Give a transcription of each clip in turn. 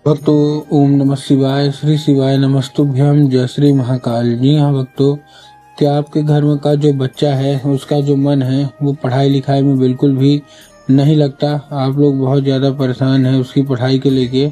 भक्तों, ओम नमः शिवाय। श्री शिवाय नमस्तुभ्यम। जय श्री महाकाल। जी हाँ भक्तों, क्या आपके घर में का जो बच्चा है उसका जो मन है वो पढ़ाई लिखाई में बिल्कुल भी नहीं लगता। आप लोग बहुत ज़्यादा परेशान हैं उसकी पढ़ाई को लेके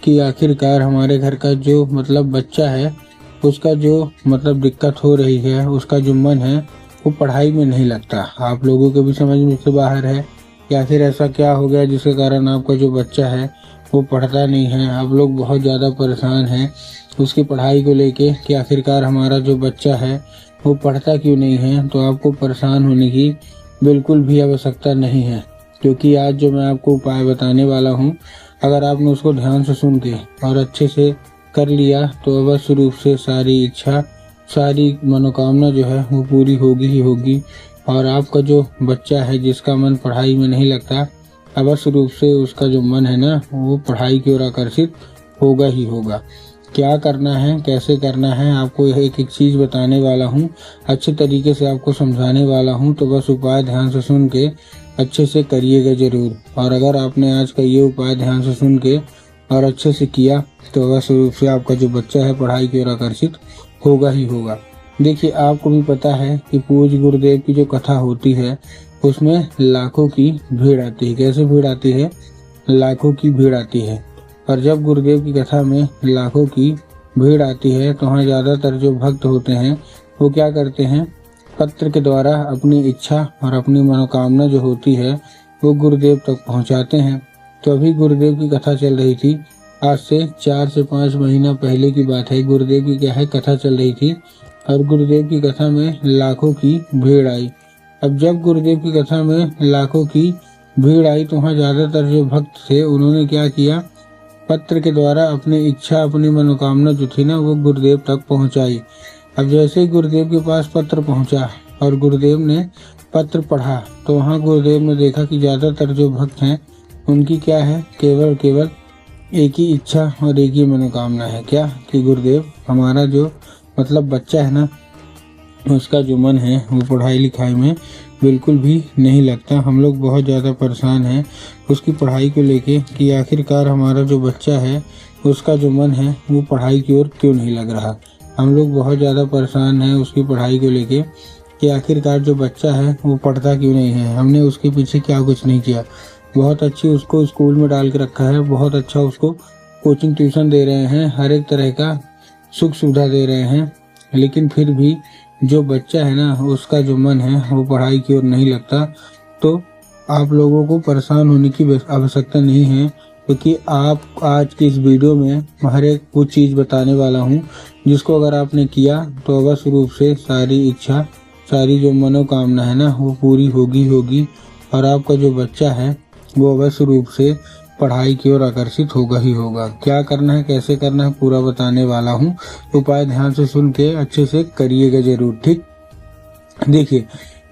कि आखिरकार हमारे घर का जो बच्चा है उसका जो दिक्कत हो रही है, उसका जो मन है वो पढ़ाई में नहीं लगता। आप लोगों के भी समझ में से बाहर है कि आखिर ऐसा क्या हो गया जिसके कारण आपका जो बच्चा है वो पढ़ता नहीं है। आप लोग बहुत ज़्यादा परेशान हैं उसकी पढ़ाई को लेके कि आखिरकार हमारा जो बच्चा है वो पढ़ता क्यों नहीं है। तो आपको परेशान होने की बिल्कुल भी आवश्यकता नहीं है, क्योंकि आज जो मैं आपको उपाय बताने वाला हूँ, अगर आपने उसको ध्यान से सुन के और अच्छे से कर लिया तो अवश्य रूप से सारी इच्छा, सारी मनोकामना जो है वो पूरी होगी ही होगी। और आपका जो बच्चा है जिसका मन पढ़ाई में नहीं लगता, अवश्य रूप से उसका जो मन है ना वो पढ़ाई की ओर आकर्षित होगा ही होगा। क्या करना है, कैसे करना है, आपको एक एक चीज़ बताने वाला हूँ, अच्छे तरीके से आपको समझाने वाला हूँ। तो बस उपाय ध्यान से सुन के अच्छे से करिएगा ज़रूर। और अगर आपने आज का ये उपाय ध्यान से सुन के और अच्छे से किया तो अवश्य रूप से आपका जो बच्चा है पढ़ाई की ओर आकर्षित होगा ही होगा। देखिए, आपको भी पता है कि पूज्य गुरुदेव की जो कथा होती है उसमें लाखों की भीड़ आती है। कैसे भीड़ आती है? लाखों की भीड़ आती है। और जब गुरुदेव की कथा में लाखों की भीड़ आती है तो वहाँ ज़्यादातर जो भक्त होते हैं वो क्या करते हैं, पत्र के द्वारा अपनी इच्छा और अपनी मनोकामना जो होती है वो गुरुदेव तक पहुँचाते हैं। तो अभी गुरुदेव की कथा चल रही थी, आज से 4 से 5 महीना पहले की बात है। गुरुदेव की क्या है, कथा चल रही थी और गुरुदेव की कथा में लाखों की भीड़ आई। अब जब गुरुदेव की कथा में लाखों की भीड़ आई तो वहाँ ज़्यादातर जो भक्त थे उन्होंने क्या किया, पत्र के द्वारा अपनी इच्छा, अपनी मनोकामना जो थी ना वो गुरुदेव तक पहुँचाई। अब जैसे ही गुरुदेव के पास पत्र पहुँचा और गुरुदेव ने पत्र पढ़ा तो वहाँ गुरुदेव ने देखा कि ज़्यादातर जो भक्त हैं उनकी क्या है, केवल एक ही इच्छा और एक ही मनोकामना है। क्या कि गुरुदेव, हमारा जो बच्चा है ना उसका जो मन है वो पढ़ाई लिखाई में बिल्कुल भी नहीं लगता। हम लोग बहुत ज़्यादा परेशान हैं उसकी पढ़ाई को लेके कि आखिरकार हमारा जो बच्चा है उसका जो मन है वो पढ़ाई की ओर क्यों नहीं लग रहा। हम लोग बहुत ज़्यादा परेशान हैं उसकी पढ़ाई को लेके कि आखिरकार जो बच्चा है वो पढ़ता क्यों नहीं है। हमने उसके पीछे क्या कुछ नहीं किया, बहुत अच्छी उसको स्कूल में डाल के रखा है, बहुत अच्छा उसको कोचिंग ट्यूशन दे रहे हैं, हर एक तरह का सुख सुविधा दे रहे हैं, लेकिन फिर भी जो बच्चा है ना उसका जो मन है वो पढ़ाई की ओर नहीं लगता। तो आप लोगों को परेशान होने की आवश्यकता नहीं है, क्योंकि आप आज की इस वीडियो में हर एक वो चीज़ बताने वाला हूँ जिसको अगर आपने किया तो अवश्य रूप से सारी इच्छा, सारी जो मनोकामना है ना वो पूरी होगी। और आपका जो बच्चा है वो अवश्य रूप से पढ़ाई की ओर आकर्षित होगा ही होगा। क्या करना है, कैसे करना है, पूरा बताने वाला हूँ। उपाय ध्यान से सुन के अच्छे से करिएगा जरूर, ठीक। देखिए,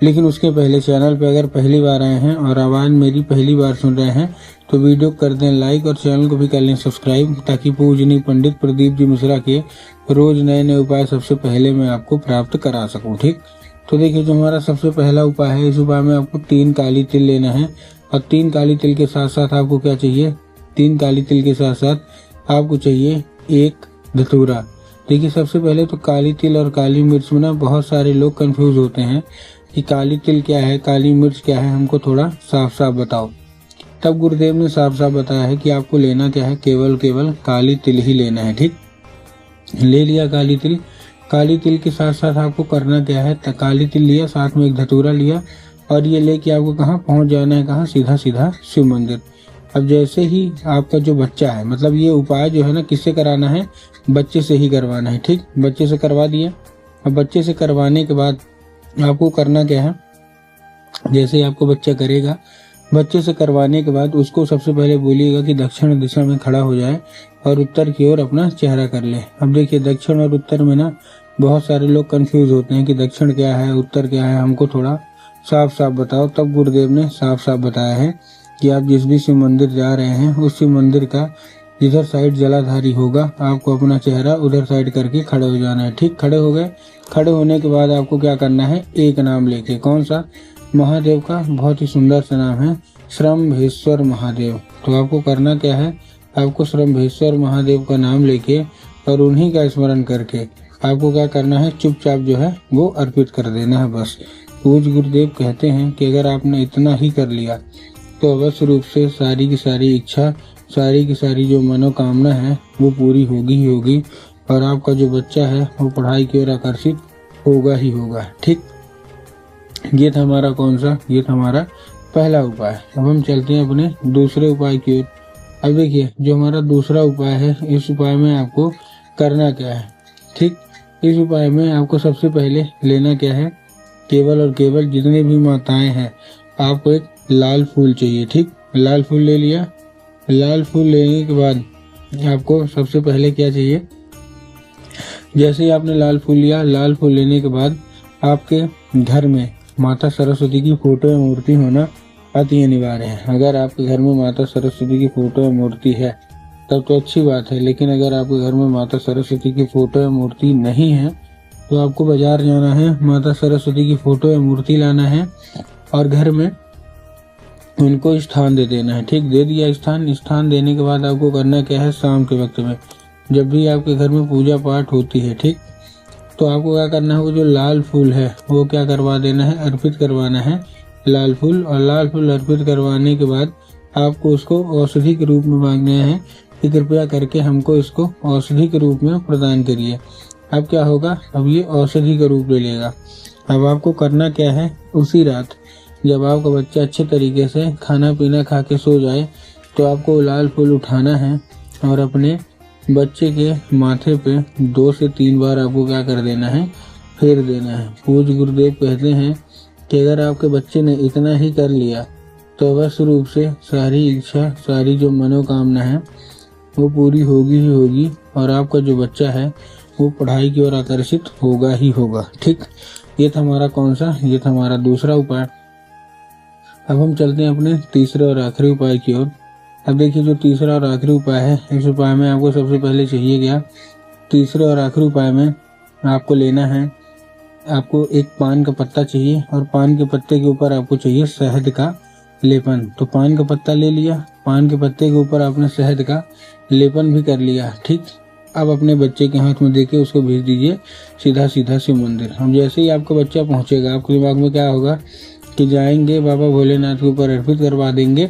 लेकिन उसके पहले चैनल पे अगर पहली बार आए हैं और आवाज़ मेरी पहली बार सुन रहे हैं तो वीडियो कर दें लाइक और चैनल को भी कर लें सब्सक्राइब, ताकि पूजनीय पंडित प्रदीप जी मिश्रा के रोज नए नए उपाय सबसे पहले मैं आपको प्राप्त करा सकूँ, ठीक। तो देखिए, जो हमारा सबसे पहला उपाय है, इस उपाय में आपको 3 काली तिल लेना है। और 3 काली तिल के साथ साथ आपको क्या चाहिए, 3 काली तिल के साथ साथ आपको चाहिए 1 धतूरा। देखिए, सबसे पहले तो काली तिल और काली मिर्च में ना बहुत सारे लोग कंफ्यूज होते हैं कि काली तिल क्या है, काली मिर्च क्या है, हमको थोड़ा साफ साफ बताओ। तब गुरुदेव ने साफ साफ बताया है कि आपको लेना क्या है, केवल काली तिल ही लेना है, ठीक। ले लिया काली तिल। काली तिल के साथ साथ आपको करना क्या है, काली तिल लिया, साथ में 1 धतूरा लिया और ये लेके आपको कहाँ पहुंच जाना है, कहाँ, सीधा शिव मंदिर। अब जैसे ही आपका जो बच्चा है, ये उपाय जो है ना किससे कराना है, बच्चे से ही करवाना है, ठीक। बच्चे से करवा दिया। अब बच्चे से करवाने के बाद आपको करना क्या है, जैसे ही आपको बच्चा करेगा, बच्चे से करवाने के बाद उसको सबसे पहले बोलिएगा कि दक्षिण दिशा में खड़ा हो जाए और उत्तर की ओर अपना चेहरा कर ले। अब देखिए, दक्षिण और उत्तर में ना बहुत सारे लोग कंफ्यूज होते हैं कि दक्षिण क्या है, उत्तर क्या है, हमको थोड़ा साफ साफ बताओ। तब गुरुदेव ने साफ साफ बताया है कि आप जिस भी शिव मंदिर जा रहे हैं उस शिव मंदिर का जिधर साइड जलाधारी होगा आपको अपना चेहरा उधर साइड करके खड़े हो जाना है, ठीक। खड़े हो गए। खड़े होने के बाद आपको क्या करना है, एक नाम लेके, कौन सा, महादेव का बहुत ही सुंदर सा नाम है, श्रम्भेश्वर महादेव। तो आपको करना क्या है, आपको श्रम्भेश्वर महादेव का नाम लेके और उन्हीं का स्मरण करके आपको क्या करना है, चुपचाप जो है वो अर्पित कर देना है बस। पूज्य गुरुदेव कहते हैं कि अगर आपने इतना ही कर लिया तो अवश्य रूप से सारी की सारी इच्छा, सारी की सारी जो मनोकामना है वो पूरी होगी ही होगी और आपका जो बच्चा है वो पढ़ाई की ओर आकर्षित होगा ही होगा। ठीक, ये था हमारा कौन सा, ये था हमारा पहला उपाय। अब हम चलते हैं अपने दूसरे उपाय की ओर। अब देखिए जो हमारा दूसरा उपाय है, इस उपाय में आपको करना क्या है। ठीक, इस उपाय में आपको सबसे पहले लेना क्या है, केवल और केवल जितने भी माताएं हैं आपको एक लाल फूल चाहिए। ठीक, लाल फूल ले लिया। लाल फूल लेने के बाद आपको सबसे पहले क्या चाहिए, जैसे ही आपने लाल फूल लिया, लाल फूल लेने के बाद आपके घर में माता सरस्वती की फोटो या मूर्ति होना अति अनिवार्य है। अगर आपके घर में माता सरस्वती की फोटो या मूर्ति है तब तो अच्छी बात है, लेकिन अगर आपके घर में माता सरस्वती की फोटो या मूर्ति नहीं है तो आपको बाजार जाना है, माता सरस्वती की फोटो या मूर्ति लाना है और घर में उनको स्थान दे देना है। ठीक, दे दिया स्थान देने के बाद आपको करना क्या है, शाम के वक्त में जब भी आपके घर में पूजा पाठ होती है, ठीक, तो आपको क्या करना है, वो जो लाल फूल है वो क्या करवा देना है, अर्पित करवाना है लाल फूल। और लाल फूल अर्पित करवाने के बाद आपको उसको औषधि के रूप में मांगना है कि कृपया करके हमको इसको औषधि के रूप में प्रदान करिए। अब क्या होगा, अब ये औषधि का रूप ले लेगा। अब आपको करना क्या है, उसी रात जब आपका बच्चा अच्छे तरीके से खाना पीना खा के सो जाए तो आपको लाल फूल उठाना है और अपने बच्चे के माथे पे 2 से 3 बार आपको क्या कर देना है, फेर देना है। पूज्य गुरुदेव कहते हैं कि अगर आपके बच्चे ने इतना ही कर लिया तो अवश्य रूप से सारी इच्छा, सारी जो मनोकामना है वो पूरी होगी ही होगी और आपका जो बच्चा है वो पढ़ाई की ओर आकर्षित होगा ही होगा। ठीक, ये था हमारा कौन सा, ये था हमारा दूसरा उपाय। अब हम चलते हैं अपने तीसरे और आखिरी उपाय की ओर। अब देखिए जो तीसरा और आखिरी उपाय है, इस उपाय में आपको सबसे पहले चाहिए क्या, तीसरे और आखिरी उपाय में आपको लेना है, आपको एक पान का पत्ता चाहिए और पान के पत्ते के ऊपर आपको चाहिए शहद का लेपन। तो पान का पत्ता ले लिया, पान के पत्ते के ऊपर आपने शहद का लेपन भी कर लिया। ठीक, अब अपने बच्चे के हाथ में देके उसको भेज दीजिए सीधा सीधा शिव मंदिर। हम जैसे ही आपका बच्चा पहुंचेगा आपके दिमाग में क्या होगा कि जाएंगे बाबा भोलेनाथ के ऊपर अर्पित करवा देंगे।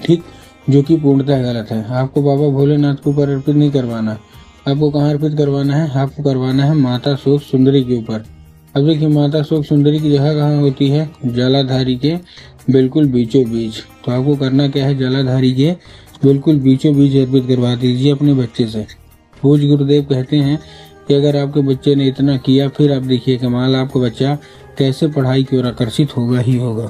ठीक, जो कि पूर्णतः गलत है। आपको बाबा भोलेनाथ के ऊपर अर्पित नहीं करवाना, आपको कहाँ अर्पित करवाना है, आपको करवाना है माता शोक सुंदरी के ऊपर। अब देखिए माता शोक सुंदरी की जगह कहाँ होती है, जलाधारी के बिल्कुल बीचों बीच। तो आपको करना क्या है, जलाधारी के बिल्कुल बीचों बीच अर्पित करवा दीजिए अपने बच्चे से। पूज्य गुरुदेव कहते हैं कि अगर आपके बच्चे ने इतना किया फिर आप देखिए कमाल, आपका बच्चा कैसे पढ़ाई की ओर आकर्षित होगा ही होगा।